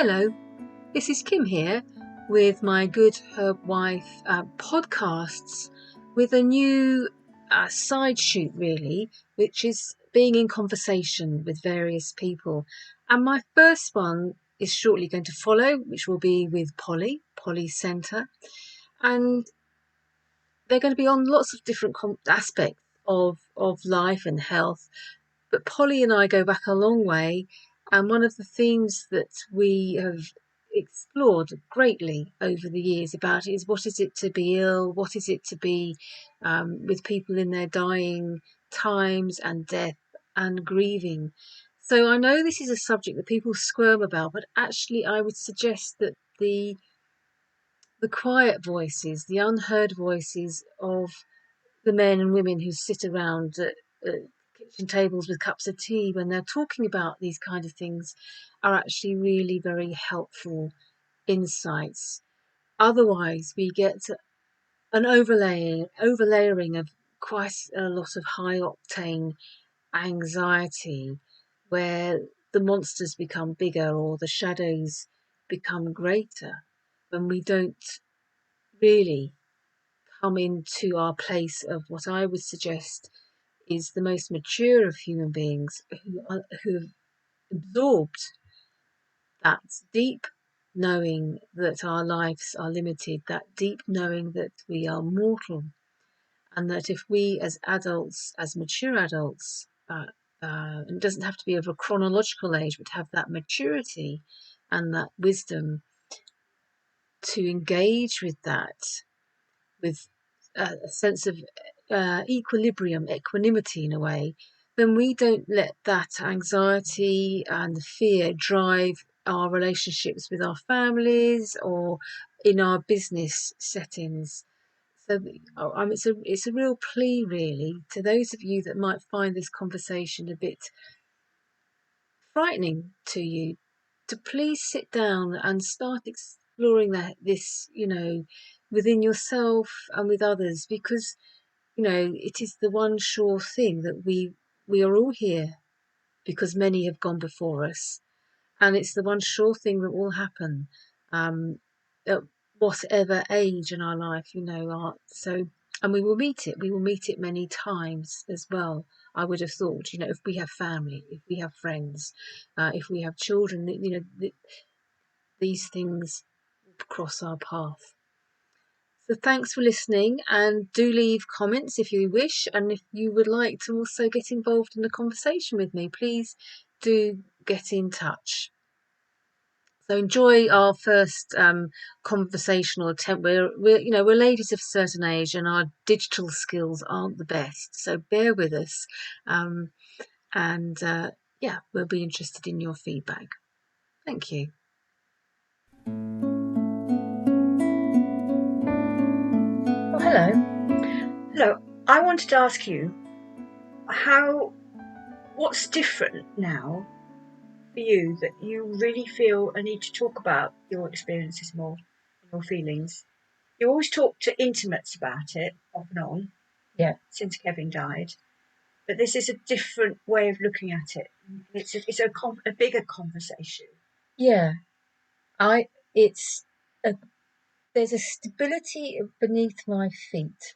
Hello, this is Kim here with my Good Herbwife podcasts with a new side shoot really, which is being in conversation with various people. And my first one is shortly going to follow, which will be with Polly Centre. And they're going to be on lots of different aspects of life and health. But Polly and I go back a long way, and one of the themes that we have explored greatly over the years about it is what is it to be ill, what is it to be with people in their dying times and death and grieving. So I know this is a subject that people squirm about, but actually I would suggest that the quiet voices, the unheard voices of the men and women who sit around at kitchen tables with cups of tea when they're talking about these kind of things are actually really very helpful insights. Otherwise, we get an overlayering of quite a lot of high octane anxiety where the monsters become bigger or the shadows become greater when we don't really come into our place of what I would suggest is the most mature of human beings who have absorbed that deep knowing that our lives are limited, that deep knowing that we are mortal, and that if we as adults, as mature adults, it doesn't have to be of a chronological age, but have that maturity and that wisdom to engage with that with a sense of equanimity in a way, then we don't let that anxiety and fear drive our relationships with our families or in our business settings. So it's a real plea really to those of you that might find this conversation a bit frightening to you, to please sit down and start exploring this within yourself and with others, because it is the one sure thing that we are all here because many have gone before us, and it's the one sure thing that will happen at whatever age in our life, and we will meet it many times as well. I would have thought, if we have family, if we have friends, if we have children, these things cross our path. So thanks for listening, and do leave comments if you wish, and if you would like to also get involved in the conversation with me, please do get in touch. So enjoy our first conversational attempt. We're ladies of a certain age, and our digital skills aren't the best, so bear with us, and we'll be interested in your feedback. Thank you. Oh, hello. Hello. I wanted to ask you what's different now for you that you really feel a need to talk about your experiences more, your feelings. You always talk to intimates about it, off and on, since Kevin died. But this is a different way of looking at it. It's a bigger conversation. Yeah, there's a stability beneath my feet.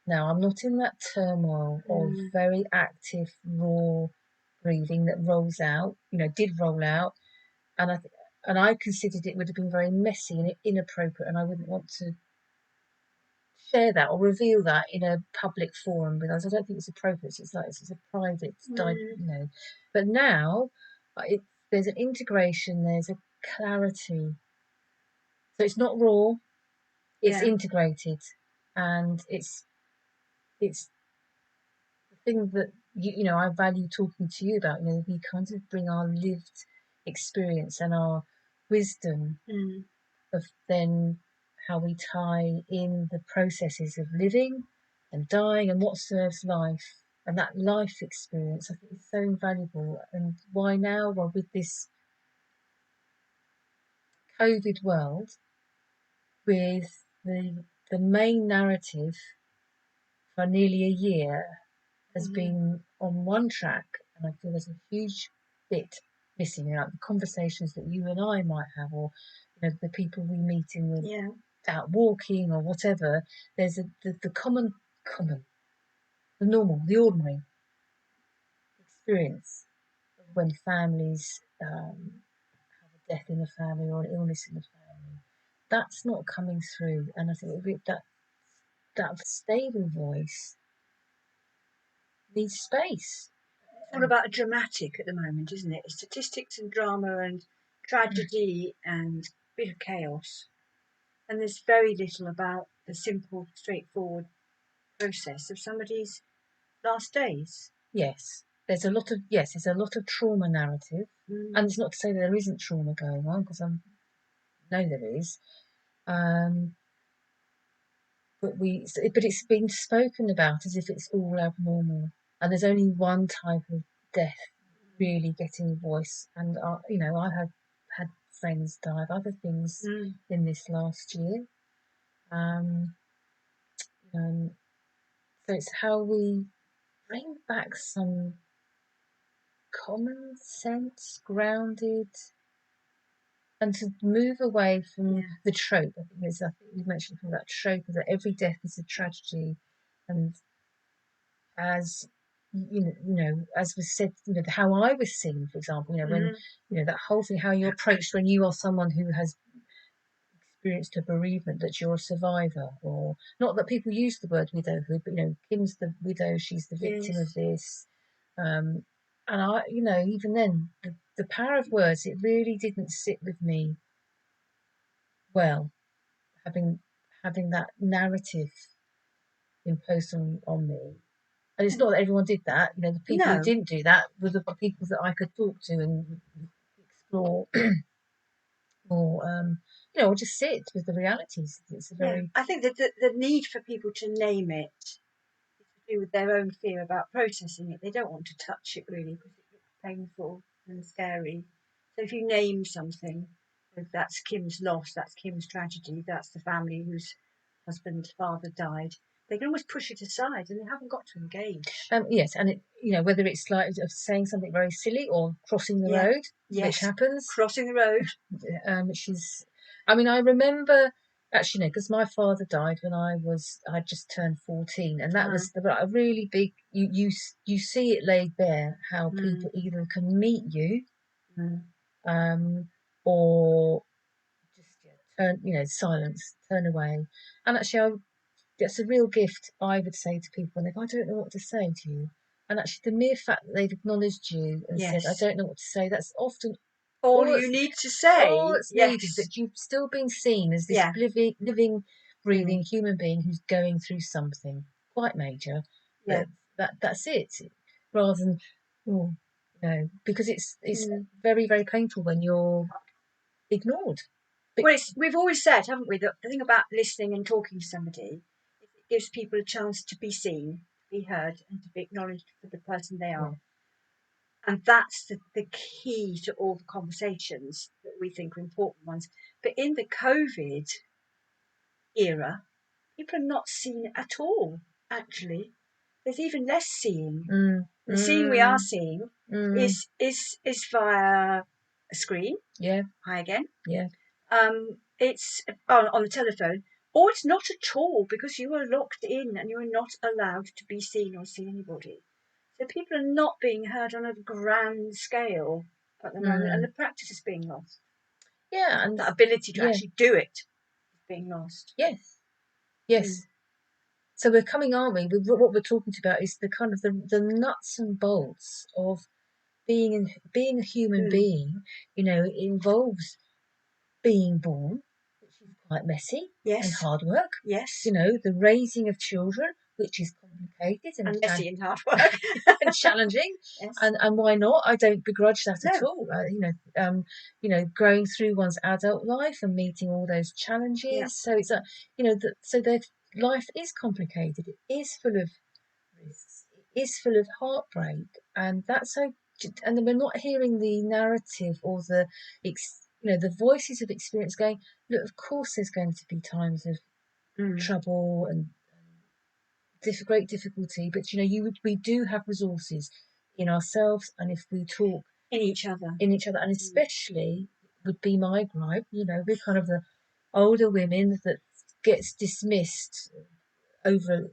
Now, I'm not in that turmoil of very active, raw breathing that rolls out, did roll out. And I considered it would have been very messy and inappropriate, and I wouldn't want to share that or reveal that in a public forum because I don't think it's appropriate. It's a private, But now, there's an integration, there's a clarity. So it's not raw, it's integrated, and it's the thing that I value talking to you about. We kind of bring our lived experience and our wisdom of then how we tie in the processes of living and dying and what serves life, and that life experience I think is so invaluable. And why now? Well, with this COVID world, with the main narrative for nearly a year has been on one track, and I feel there's a huge bit missing, like the conversations that you and I might have, or the people we meet in the out walking or whatever. There's the common, the normal, the ordinary experience of when families have a death in the family or an illness in the family. That's not coming through, and I think that stable voice needs space. It's all about dramatic at the moment, isn't it? It's statistics and drama and tragedy and a bit of chaos. And there's very little about the simple, straightforward process of somebody's last days. Yes, there's a lot of trauma narrative, and it's not to say that there isn't trauma going on, because I know there is. But it's been spoken about as if it's all abnormal, and there's only one type of death really getting a voice. And I have had friends die of other things in this last year. So it's how we bring back some common sense, grounded, and to move away from the trope. I think you mentioned that trope that every death is a tragedy, and as as was said, how I was seen, for example, when that whole thing, how you're approached when you are someone who has experienced a bereavement, that you're a survivor, or not that people use the word widowhood, but Kim's the widow, she's the victim of this, and I, even then, the power of words, it really didn't sit with me well, having that narrative imposed on me. And it's not that everyone did that. The people who didn't do that were the people that I could talk to and explore, or just sit with the realities. It's a very. I think that the need for people to name it is to do with their own fear about processing it. They don't want to touch it really because it looks painful and scary. So if you name something, that's Kim's loss, that's Kim's tragedy, that's the family whose husband, father died, they can always push it aside, and they haven't got to engage. Yes, and whether it's like saying something very silly or crossing the road, which happens. Crossing the road. I remember actually, because my father died when I just turned 14, and that was a really big. You see it laid bare how people either can meet you, or just turn, silence, turn away, and actually that's a real gift, I would say to people when they go, I don't know what to say to you. And actually, the mere fact that they've acknowledged you and said, I don't know what to say, that's often all you need to say. All that's needed, that you've still been seen as this living, breathing human being who's going through something quite major. That's it. Rather than, because it's very, very painful when you're ignored. Well, we've always said, haven't we, that the thing about listening and talking to somebody is it gives people a chance to be seen, to be heard, and to be acknowledged for the person they are. And that's the key to all the conversations that we think are important ones. But in the COVID era, people are not seen at all, actually. There's even less seeing. The seeing we are seeing is via a screen. Hi again. It's on the telephone, or it's not at all, because you are locked in and you are not allowed to be seen or see anybody. So people are not being heard on a grand scale at the moment, and the practice is being lost. And that ability to actually do it is being lost. Yes. So we're coming, aren't we? What we're talking about is the kind of the nuts and bolts of being a human being. It involves being born, which is quite messy and hard work. The raising of children, which is complicated and messy and hard work and challenging. And why not? I don't begrudge that at all. Growing through one's adult life and meeting all those challenges. So it's so their life is complicated. It is full of risks. It is full of heartbreak, and that's so. And then we're not hearing the narrative or the voices of experience going, look, of course there's going to be times of trouble and great difficulty, but we do have resources in ourselves, and if we talk in each other, and especially would be my gripe. We're kind of the older women that gets dismissed over,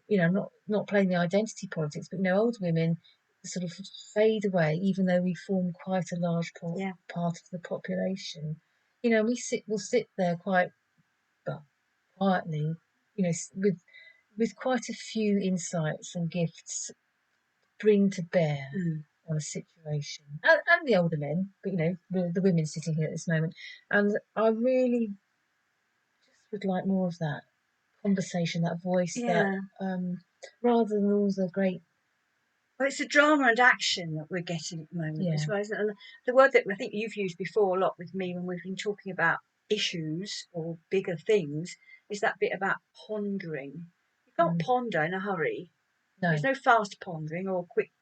not playing the identity politics, but older women sort of fade away, even though we form quite a large part of the population. We'll sit there quite quietly, with quite a few insights and gifts to bring to bear on a situation, and the older men, but the women sitting here at this moment, and I really just would like more of that conversation, that voice, that rather than all the great. Well, it's the drama and action that we're getting at the moment as well, isn't it? The word that I think you've used before a lot with me when we've been talking about issues or bigger things is that bit about pondering. You can't ponder in a hurry. No. There's no fast pondering or quick,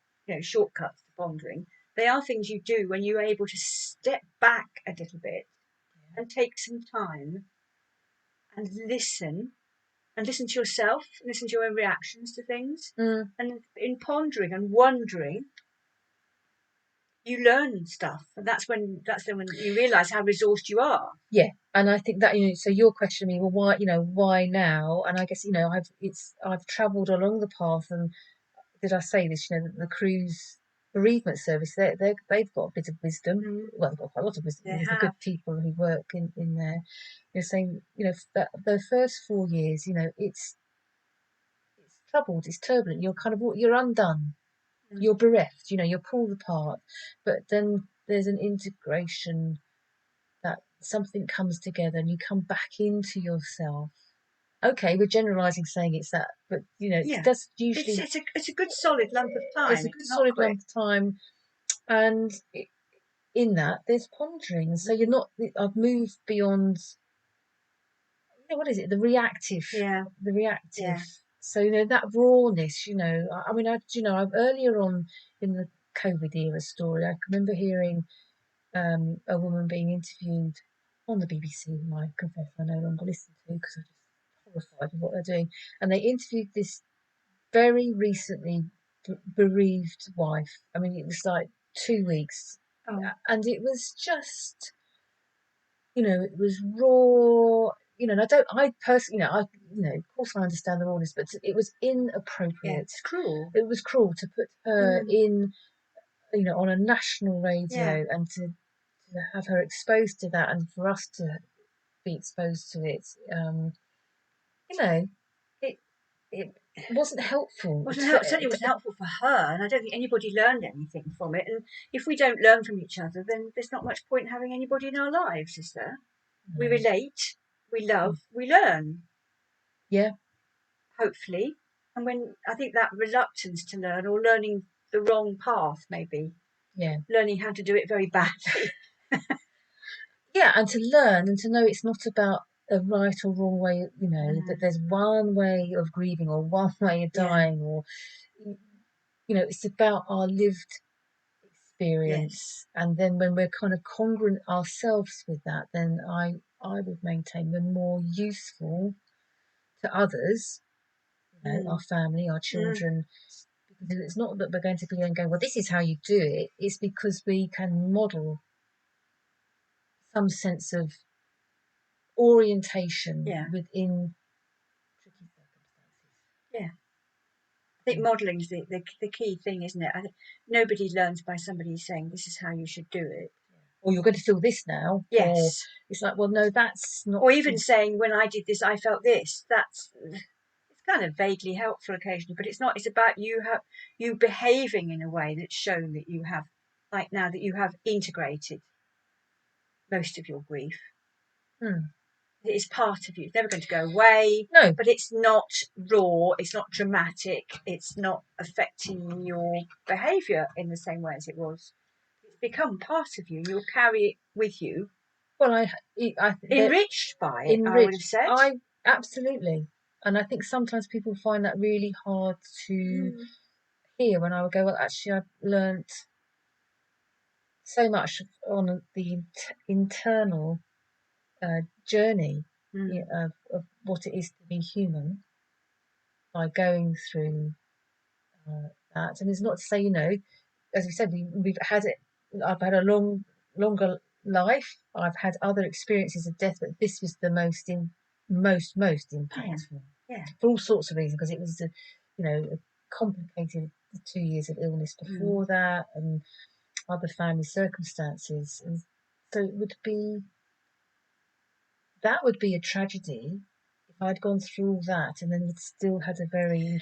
shortcuts to pondering. They are things you do when you're able to step back a little bit and take some time and listen to yourself, listen to your own reactions to things. And in pondering and wondering, you learn stuff, and that's when you realise how resourced you are. Yeah, and I think that so your question to me, well, why now? And I guess I've travelled along the path, and did I say this? The cruise bereavement service, they've got a bit of wisdom. Well, they've got quite a lot of wisdom. There's the good people who work in there. You're saying that the first 4 years, it's troubled, it's turbulent. You're undone. You're bereft, you're pulled apart, but then there's an integration, that something comes together and you come back into yourself. Okay, we're generalising saying it's that, but it does usually. It's a good solid lump of time. It's a good solid lump of time, and in that there's pondering. So you're not. I've moved beyond. What is it? The reactive. Yeah. The reactive. Yeah. So that rawness. I've earlier on in the COVID era story, I remember hearing a woman being interviewed on the BBC, whom I confess I no longer listen to because I'm just horrified with what they're doing. And they interviewed this very recently bereaved wife. I mean, it was like 2 weeks, and it was just, it was raw. And I personally, of course I understand the rawness, but it was inappropriate. Yeah, it's cruel. It was cruel to put her in, on a national radio and to have her exposed to that, and for us to be exposed to it, it wasn't helpful. Certainly wasn't helpful for her, and I don't think anybody learned anything from it. And if we don't learn from each other, then there's not much point having anybody in our lives, is there? We relate, we love, we learn. Yeah. Hopefully. And when I think that reluctance to learn, or learning the wrong path, maybe. Yeah. Learning how to do it very badly. Yeah, and to learn and to know it's not about a right or wrong way, that there's one way of grieving or one way of dying, or, it's about our lived experience. And then when we're kind of congruent ourselves with that, then I would maintain we're more useful to others, our family, our children. Because it's not that we're going to be going, well, this is how you do it. It's because we can model some sense of orientation within tricky circumstances. Yeah. I think modelling is the key thing, isn't it? Nobody learns by somebody saying this is how you should do it. Or you're going to feel this now. Yes. Or it's like, well, no, that's not. Or even saying, when I did this, I felt this. It's kind of vaguely helpful occasionally, but it's not. It's about you behaving in a way that's shown that you have, like now, that you have integrated most of your grief. It is part of you. It's never going to go away. No. But it's not raw. It's not dramatic. It's not affecting your behaviour in the same way as it was. It's become part of you. You'll carry it with you. Well, I enriched by it, I would have said. Absolutely. And I think sometimes people find that really hard to hear, when I would go, well, actually, I've learnt so much on the internal journey of what it is to be human by going through that. And it's not to say, as we said, we've had it I've had a longer life. I've had other experiences of death, but this was the most impactful. Yeah. For all sorts of reasons, because it was a complicated 2 years of illness before that, and other family circumstances, and so that would be a tragedy if I'd gone through all that and then still had a very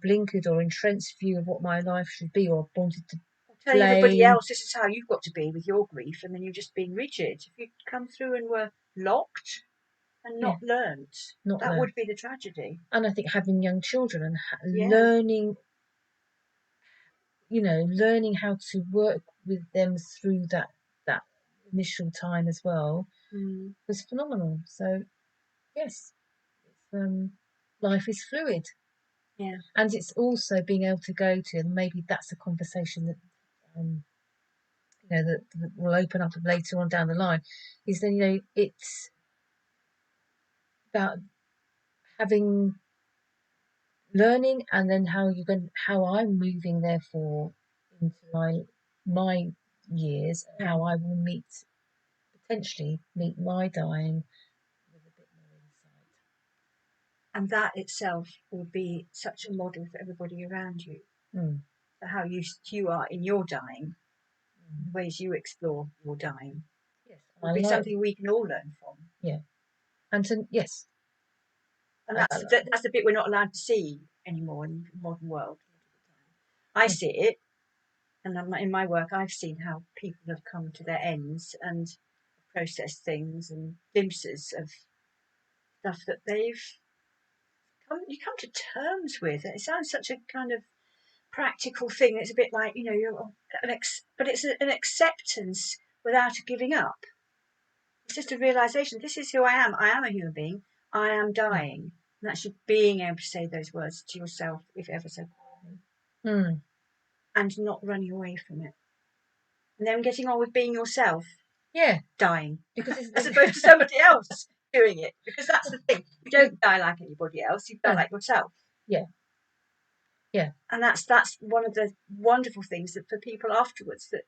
blinkered or entrenched view of what my life should be, or wanted to tell everybody else this is how you've got to be with your grief, and then you're just being rigid. If you'd come through and were locked and not learnt, that would be the tragedy. And I think having young children and learning how to work with them through that initial time as well was phenomenal. So yes, life is fluid. Yeah. And it's also being able to go to, and maybe that's a conversation that that will open up later on down the line, is that it's about learning, and then how I'm moving therefore into my years, how I will potentially meet my dying with a bit more insight. And that itself will be such a model for everybody around you. For how you are in your dying, the ways you explore your dying. Yes, will be something we can all learn from. Yeah, and yes. And that's the bit we're not allowed to see anymore in the modern world. I see it, and in my work I've seen how people have come to their ends and processed things and glimpses of stuff that you come to terms with. It sounds such a kind of practical thing. It's a bit like but it's an acceptance without a giving up. It's just a realization. This is who I am. I am a human being. I am dying. And actually being able to say those words to yourself, if ever so quietly, and not running away from it, and then getting on with being yourself. Yeah, dying because as opposed to somebody else doing it. Because that's the thing. You don't die like anybody else. You die like yourself. Yeah. Yeah. And that's one of the wonderful things that for people afterwards that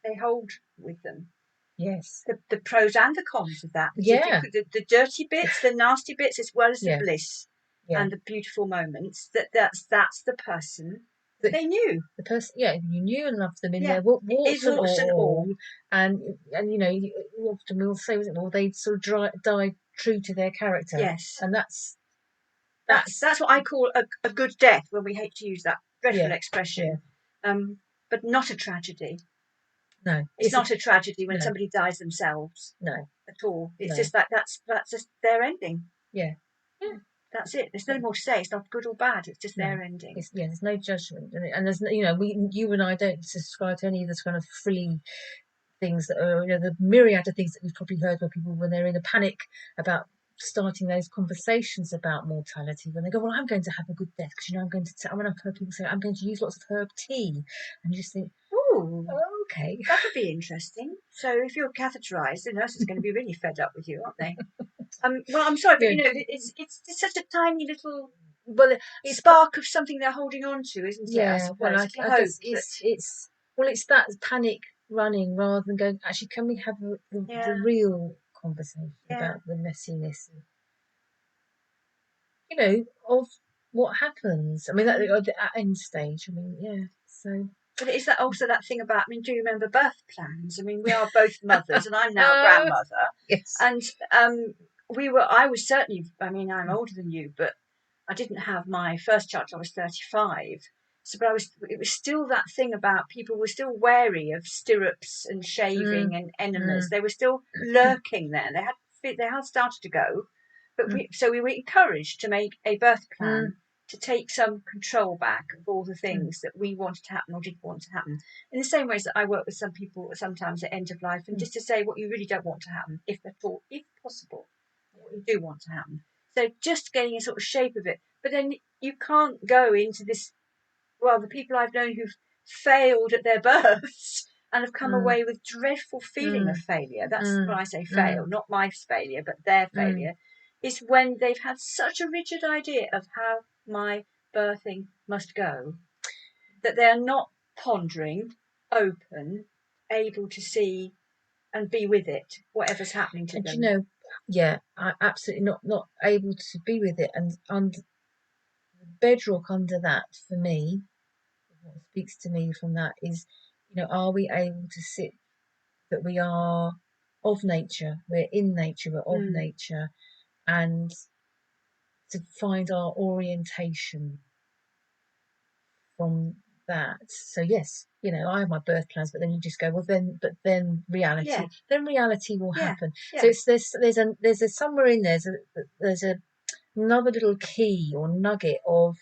they hold with them. Yes. The pros and the cons of that. Yeah. The dirty bits, the nasty bits, as well as the bliss and the beautiful moments. That's the person that they knew. The person, you knew and loved them in their warts and all. And you often will say, well, they sort of died true to their character. Yes. And that's what I call a good death, when we hate to use that dreadful expression. But not a tragedy. No, it's not a tragedy when somebody dies themselves. No, at all. It's just that's just their ending. Yeah. That's it. There's no more to say. It's not good or bad. It's just their ending. There's no judgment, and there's you and I don't subscribe to any of this kind of frilly things that are the myriad of things that we've probably heard where people, when they're in a panic about starting those conversations about mortality, when they go, well, I'm going to have a good death because I'm going to I've heard people say I'm going to use lots of herb tea, and you just think, oh, okay, that would be interesting. So if you're catheterized, the nurse is going to be really fed up with you, aren't they? Well, I'm sorry, but it's such a tiny little spark of something they're holding on to, isn't it? Yeah, I suppose. It's that panic running rather than going, actually, can we have the real conversation about the messiness of what happens? I mean, at end stage, so. But is that also that thing about, do you remember birth plans? We are both mothers, and I'm now grandmother. Yes. And I was certainly, I'm older than you, but I didn't have my first child till I was 35. So, but it was still that thing about people were still wary of stirrups and shaving and enemas. They were still lurking there. They had started to go, but we were encouraged to make a birth plan to take some control back of all the things that we wanted to happen or didn't want to happen. In the same ways that I work with some people sometimes at end of life, and just to say what you really don't want to happen, if at all, if possible, what you do want to happen. So just getting a sort of shape of it. But then you can't go into this, the people I've known who've failed at their births and have come away with dreadful feeling of failure. That's when I say fail, not my failure, but their failure, is when they've had such a rigid idea of how my birthing must go that they're not pondering open, able to see and be with it, whatever's happening to And them. I absolutely not able to be with it. And under the bedrock under that for me, what speaks to me from that is, are we able to sit that we are of nature, we're in nature, we're of nature, and to find our orientation from that. So yes, I have my birth plans, but then you just go, well, then reality will happen. So there's a somewhere in there's another little key or nugget of,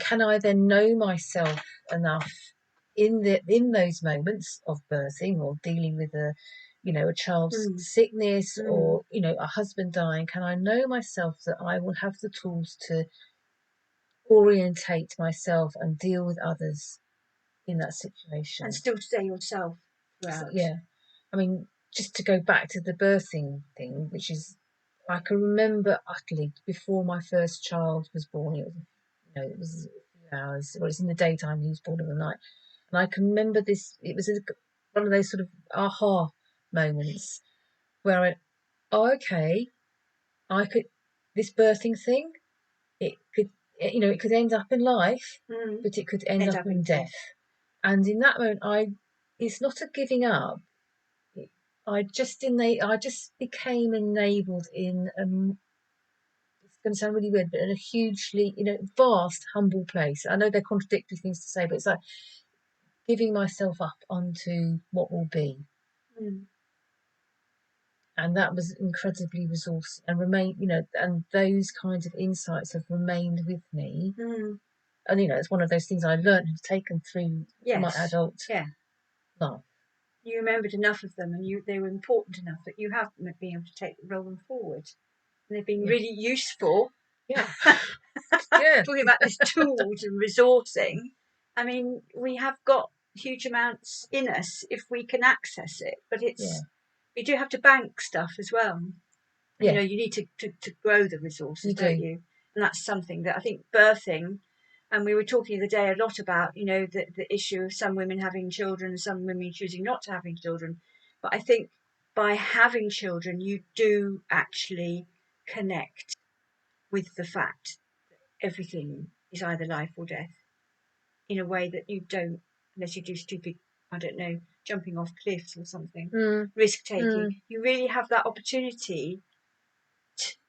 can I then know myself enough in those moments of birthing or dealing with a child's sickness or a husband dying, can I know myself that I will have the tools to orientate myself and deal with others in that situation and still stay yourself throughout. Yeah, I mean, just to go back to the birthing thing, which is, I can remember utterly before my first child was born. It was a few hours. Well, it's in the daytime. He was born in the night, and I can remember this. It was one of those sort of aha moments where I went, "Oh, okay, I could this birthing thing. It could, it could end up in life, but it could end up in death." And in that moment, it's not a giving up. I just became enabled in it's going to sound really weird, but in a hugely, vast, humble place. I know they're contradictory things to say, but it's like giving myself up onto what will be. And that was incredibly resourceful and and those kinds of insights have remained with me. And, it's one of those things I learned and have taken through my adult life. You remembered enough of them, and they were important enough that you have been able to roll them forward. And they've been really useful. Yeah. Talking about these tools and resourcing, I mean, we have got huge amounts in us if we can access it, but we do have to bank stuff as well. You need to grow the resources, don't you? And that's something that I think birthing, and we were talking the other day a lot about, the issue of some women having children, some women choosing not to having children. But I think by having children, you do actually connect with the fact that everything is either life or death in a way that you don't unless you do stupid, I don't know, jumping off cliffs or something, risk taking. You really have that opportunity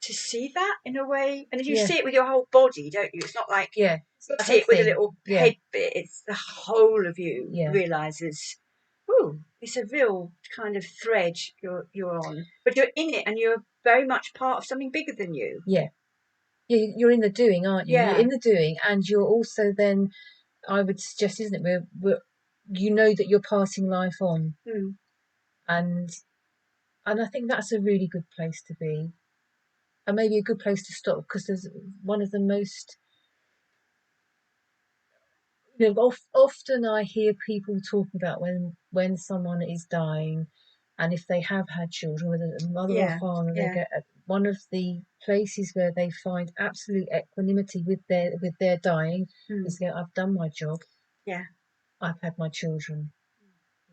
to see that in a way, and you see it with your whole body, don't you? It's not like you see it with a little head bit. It's the whole of you realizes, oh, it's a real kind of thread you're on, but you're in it, and you're very much part of something bigger than you. You're in the doing, aren't you? You're in the doing, and you're also then, I would suggest, isn't it, we're that you're passing life on, and I think that's a really good place to be. And maybe a good place to stop, because there's one of the most, often I hear people talk about when someone is dying, and if they have had children, whether a mother or father, they get one of the places where they find absolute equanimity with their dying is go, I've done my job. I've had my children.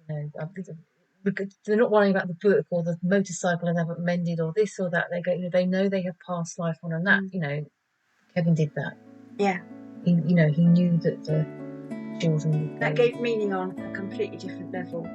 They're not worrying about the book or the motorcycle and haven't mended or this or that. They go, they know they have passed life on, and that, Kevin did that. He knew that the children would go. That gave meaning on a completely different level.